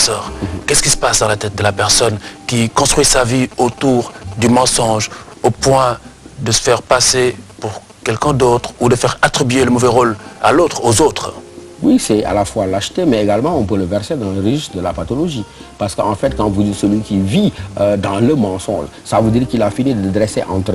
Professeur, qu'est-ce qui se passe dans la tête de la personne qui construit sa vie autour du mensonge au point de se faire passer pour quelqu'un d'autre ou de faire attribuer le mauvais rôle à l'autre, aux autres? Oui, c'est à la fois lâcheté, mais également on peut le verser dans le registre de la pathologie. Parce qu'en fait, quand vous dites celui qui vit dans le mensonge, ça veut dire qu'il a fini de dresser entre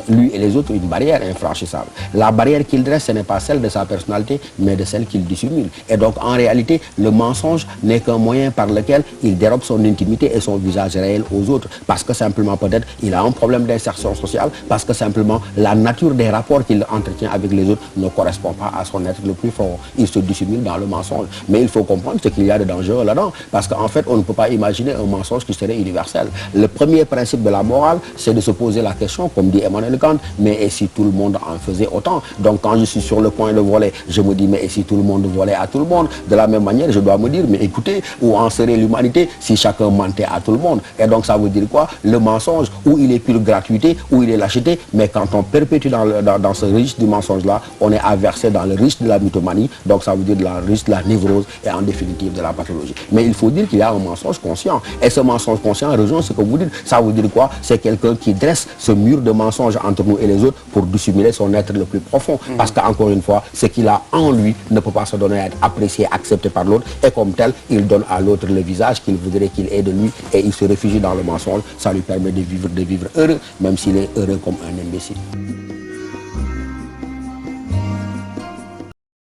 lui et les autres une barrière infranchissable. La barrière qu'il dresse, ce n'est pas celle de sa personnalité, mais de celle qu'il dissimule. Et donc, en réalité, le mensonge n'est qu'un moyen par lequel il dérobe son intimité et son visage réel aux autres. Parce que simplement, peut-être, il a un problème d'insertion sociale, parce que simplement, la nature des rapports qu'il entretient avec les autres ne correspond pas à son être le plus fort. Il se dissimule dans le mensonge. Mais il faut comprendre ce qu'il y a de dangereux là-dedans. Parce qu'en fait, on ne peut pas imaginer un mensonge qui serait universel. Le premier principe de la morale, c'est de se poser la question, comme dit Emmanuel Kant, mais et si tout le monde en faisait autant? Donc quand je suis sur le point de voler, je me dis, mais et si tout le monde volait à tout le monde? De la même manière, je dois me dire, mais écoutez, où en serait l'humanité si chacun mentait à tout le monde? Et donc ça veut dire quoi? Le mensonge, où il est pure gratuité, où il est lâcheté, mais quand on perpétue dans ce registre du mensonge-là, on est aversé dans le risque de la mythomanie, donc ça veut dire le risque de la névrose et en définitive de la pathologie. Mais il faut dire qu'il y a un mensonge conscient. Et ce mensonge conscient rejoint ce que vous dites. Ça veut dire quoi? C'est quelqu'un qui dresse ce mur de mensonges entre nous et les autres pour dissimuler son être le plus profond. Parce qu'encore une fois, ce qu'il a en lui ne peut pas se donner à être apprécié, accepté par l'autre. Et comme tel, il donne à l'autre le visage qu'il voudrait qu'il ait de lui et il se réfugie dans le mensonge. Ça lui permet de vivre heureux, même s'il est heureux comme un imbécile.